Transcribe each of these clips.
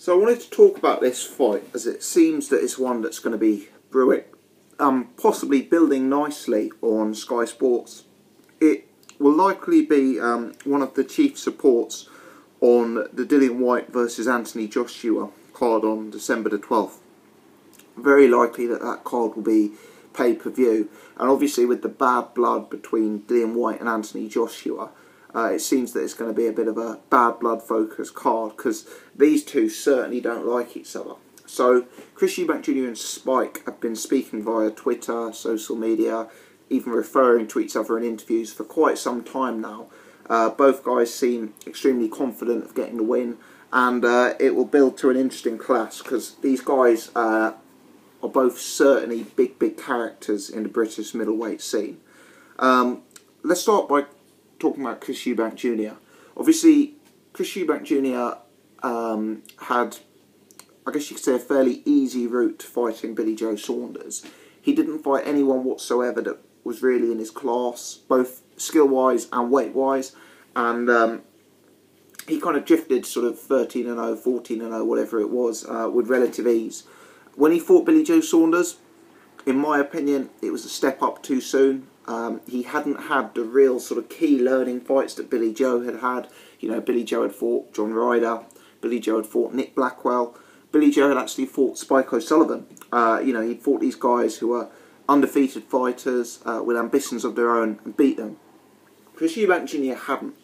So I wanted to talk about this fight, as it seems that it's one that's going to be brewing, possibly building nicely on Sky Sports. It will likely be one of the chief supports on the Dillian Whyte versus Anthony Joshua card on December the 12th. Very likely that card will be pay-per-view, and obviously with the bad blood between Dillian Whyte and Anthony Joshua, it seems that it's going to be a bit of a bad blood focused card, because these two certainly don't like each other. So Chris Eubank Jr. and Spike have been speaking via Twitter, social media, even referring to each other in interviews for quite some time now. Both guys seem extremely confident of getting the win, and it will build to an interesting clash, because these guys are both certainly big characters in the British middleweight scene. Let's start by talking about Chris Eubank Jr. Obviously, Chris Eubank Jr. Had, I guess you could say, a fairly easy route to fighting Billy Joe Saunders. He didn't fight anyone whatsoever that was really in his class, both skill-wise and weight-wise, and he kind of drifted sort of 13-0, 14-0, whatever it was, with relative ease. When he fought Billy Joe Saunders, in my opinion, it was a step up too soon. He hadn't had the real sort of key learning fights that Billy Joe had had. You know, Billy Joe had fought John Ryder. Billy Joe had fought Nick Blackwell. Billy Joe had actually fought Spike O'Sullivan. You know, he'd fought these guys who were undefeated fighters with ambitions of their own and beat them. Chris Eubank Jr. hadn't.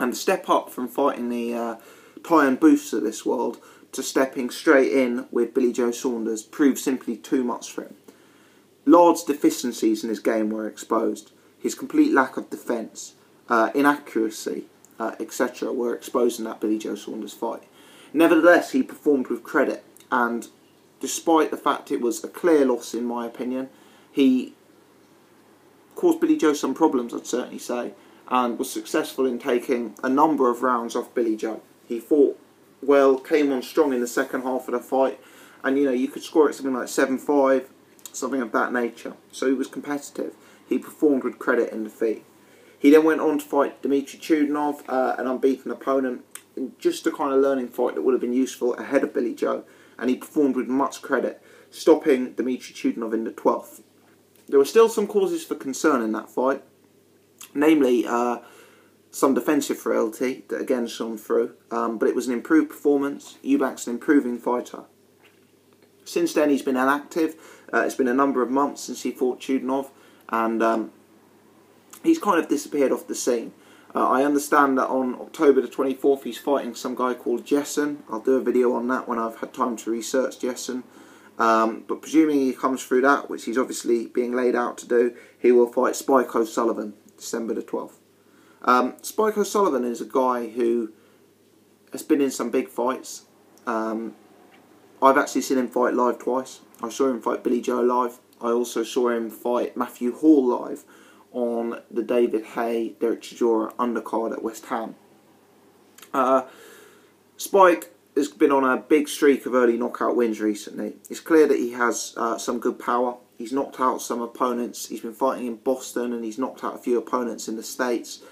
And the step up from fighting the Tyon Booths of this world to stepping straight in with Billy Joe Saunders proved simply too much for him. Large deficiencies in his game were exposed. His complete lack of defence, inaccuracy, etc. were exposed in that Billy Joe Saunders fight. Nevertheless, he performed with credit, and despite the fact it was a clear loss in my opinion, he caused Billy Joe some problems, I'd certainly say, and was successful in taking a number of rounds off Billy Joe. He fought well, came on strong in the second half of the fight, and you know, you could score it something like 7-5, something of that nature. So he was competitive. He performed with credit in defeat. He then went on to fight Dmitry Chudinov, an unbeaten opponent, in just a kind of learning fight that would have been useful ahead of Billy Joe, and he performed with much credit, stopping Dmitry Chudinov in the 12th. There were still some causes for concern in that fight, namely some defensive frailty that again shone through, but it was an improved performance. Eubank's an improving fighter. Since then he's been inactive. It's been a number of months since he fought Chudinov, and he's kind of disappeared off the scene. I understand that on October the 24th he's fighting some guy called Jessen. I'll do a video on that when I've had time to research Jessen. But presuming he comes through that, which he's obviously being laid out to do, he will fight Spike O'Sullivan, December the 12th. Spike O'Sullivan is a guy who has been in some big fights. I've actually seen him fight live twice. I saw him fight Billy Joe live. I also saw him fight Matthew Hall live on the David Hay, Derek Chisora undercard at West Ham. Spike has been on a big streak of early knockout wins recently. It's clear that he has some good power. He's knocked out some opponents. He's been fighting in Boston, and he's knocked out a few opponents in the States.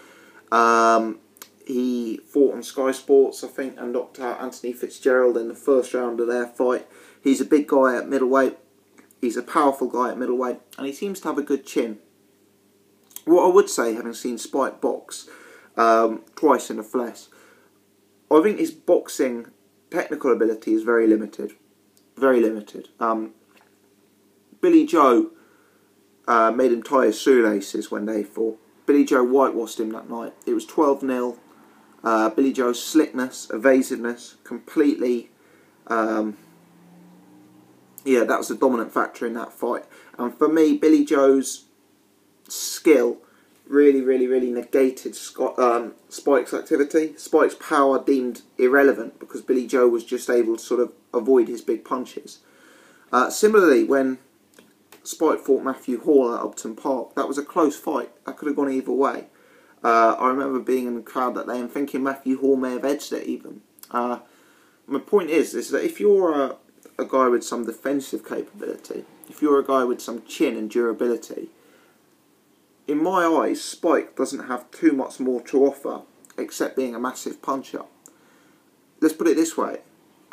He fought on Sky Sports, I think, and knocked out Anthony Fitzgerald in the first round of their fight. He's a big guy at middleweight. He's a powerful guy at middleweight, and he seems to have a good chin. What I would say, having seen Spike box twice in the flesh, I think his boxing technical ability is very limited. Very limited. Billy Joe made him tie his shoelaces when they fought. Billy Joe whitewashed him that night. It was 12-0. Billy Joe's slickness, evasiveness, completely... yeah, that was the dominant factor in that fight. And for me, Billy Joe's skill really negated Spike's activity. Spike's power deemed irrelevant because Billy Joe was just able to sort of avoid his big punches. Similarly, when Spike fought Matthew Hall at Upton Park, that was a close fight. That could have gone either way. I remember being in the crowd that day and thinking Matthew Hall may have edged it even. My point is that if you're a guy with some defensive capability, if you're a guy with some chin and durability, in my eyes, Spike doesn't have too much more to offer except being a massive puncher. Let's put it this way.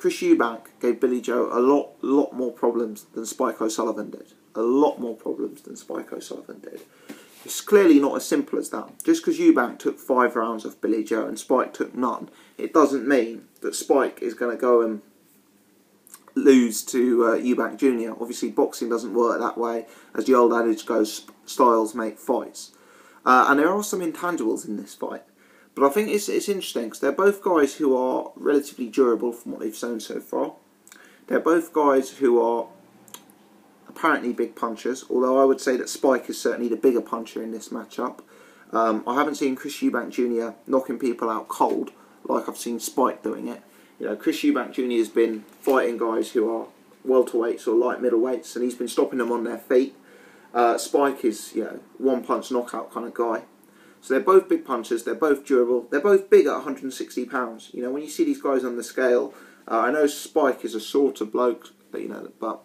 Chris Eubank gave Billy Joe a lot more problems than Spike O'Sullivan did. A lot more problems than Spike O'Sullivan did. It's clearly not as simple as that. Just because Eubank took 5 rounds off Billy Joe and Spike took none, it doesn't mean that Spike is going to go and lose to Eubank Jr. Obviously, boxing doesn't work that way. As the old adage goes, styles make fights. And there are some intangibles in this fight. But I think it's interesting because they're both guys who are relatively durable from what they've shown so far. They're both guys who are apparently big punchers, although I would say that Spike is certainly the bigger puncher in this matchup. I haven't seen Chris Eubank Jr. knocking people out cold like I've seen Spike doing it. You know, Chris Eubank Jr. has been fighting guys who are welterweights or light middleweights, and he's been stopping them on their feet. Spike is, you know, one-punch knockout kind of guy. So they're both big punchers, they're both durable, they're both big at 160 pounds. You know, when you see these guys on the scale, I know Spike is a shorter bloke, you know, but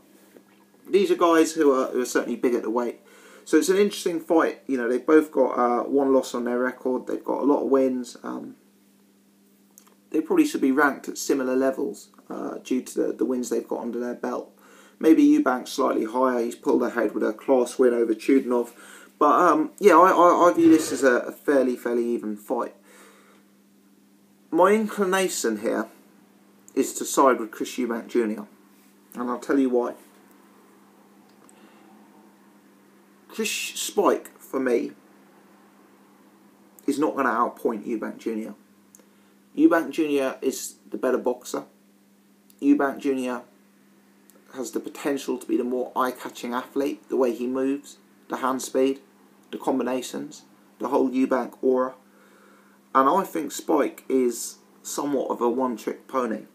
these are guys who are certainly big at the weight. So it's an interesting fight. You know, they've both got 1 loss on their record, they've got a lot of wins. They probably should be ranked at similar levels due to the wins they've got under their belt. Maybe Eubank's slightly higher, he's pulled ahead with a class win over Chudinov. But yeah, I view this as a fairly even fight. My inclination here is to side with Chris Eubank Jr. And I'll tell you why. Spike, for me, is not going to outpoint Eubank Jr. Eubank Jr. is the better boxer. Eubank Jr. has the potential to be the more eye-catching athlete, the way he moves, the hand speed, the combinations, the whole Eubank aura. And I think Spike is somewhat of a one-trick pony.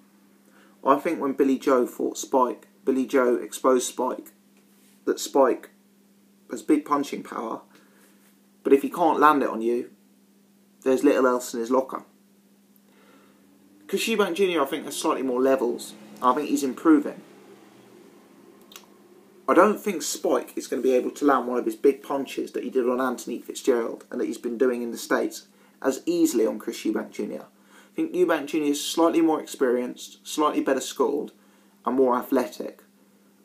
I think when Billy Joe fought Spike, Billy Joe exposed Spike, that Spike has big punching power, but if he can't land it on you, there's little else in his locker. Chris Eubank Jr. I think has slightly more levels. I think he's improving. I don't think Spike is going to be able to land one of his big punches that he did on Anthony Fitzgerald and that he's been doing in the States as easily on Chris Eubank Jr. I think Eubank Jr. is slightly more experienced, slightly better schooled and more athletic.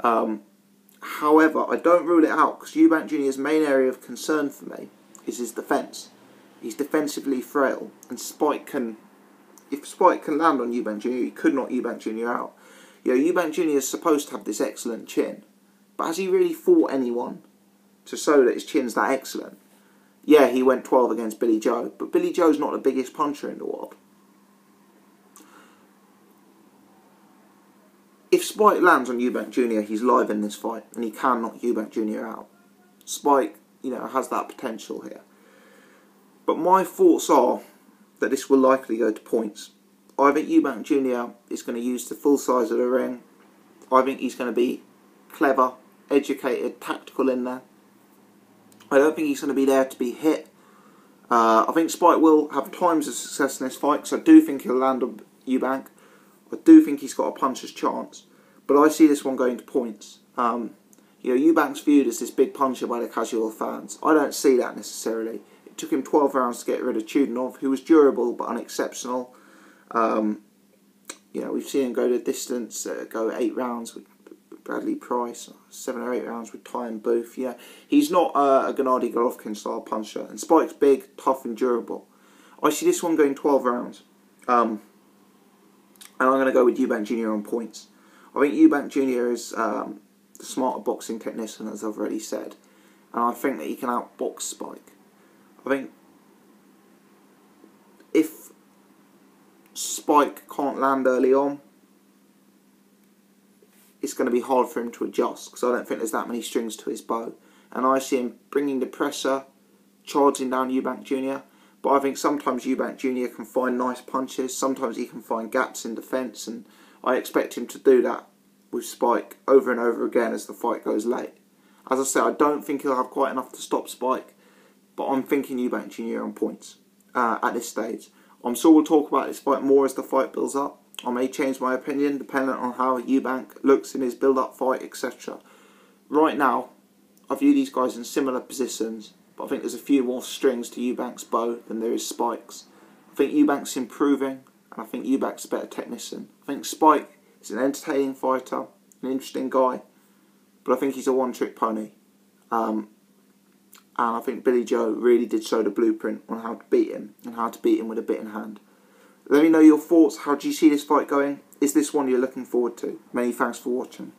However, I don't rule it out because Eubank Jr.'s main area of concern for me is his defence. He's defensively frail, and if Spike can land on Eubank Jr., he could knock Eubank Jr. out. You know, Eubank Jr. is supposed to have this excellent chin, but has he really fought anyone to show that his chin's that excellent? Yeah, he went 12 against Billy Joe, but Billy Joe's not the biggest puncher in the world. If Spike lands on Eubank Jr., he's live in this fight, and he can knock Eubank Jr. out. Spike, you know, has that potential here. But my thoughts are that this will likely go to points. I think Eubank Jr. is going to use the full size of the ring. I think he's going to be clever, educated, tactical in there. I don't think he's going to be there to be hit. I think Spike will have times of success in this fight, because I do think he'll land on Eubank. I do think he's got a puncher's chance, but I see this one going to points. You know, Eubank's viewed as this big puncher by the casual fans. I don't see that necessarily. It took him 12 rounds to get rid of Chudinov, who was durable but unexceptional. You know, we've seen him go the distance, go 8 rounds with Bradley Price, 7 or 8 rounds with Ty and Booth. Yeah, he's not a Gennady Golovkin style puncher, and Spike's big, tough, and durable. I see this one going 12 rounds. And I'm going to go with Eubank Jr. on points. I think Eubank Jr. is the smarter boxing technician, as I've already said. And I think that he can outbox Spike. I think if Spike can't land early on, it's going to be hard for him to adjust, because I don't think there's that many strings to his bow. And I see him bringing the pressure, charging down Eubank Jr., but I think sometimes Eubank Jr. can find nice punches, sometimes he can find gaps in defence, and I expect him to do that with Spike over and over again as the fight goes late. As I said, I don't think he'll have quite enough to stop Spike, but I'm thinking Eubank Jr. on points at this stage. I'm sure we'll talk about this fight more as the fight builds up. I may change my opinion depending on how Eubank looks in his build-up fight, etc. Right now, I view these guys in similar positions, but I think there's a few more strings to Eubank's bow than there is Spike's. I think Eubank's improving, and I think Eubank's a better technician. I think Spike He's an entertaining fighter, an interesting guy, but I think he's a one-trick pony. And I think Billy Joe really did show the blueprint on how to beat him, and how to beat him with a bit in hand. Let me know your thoughts. How do you see this fight going? Is this one you're looking forward to? Many thanks for watching.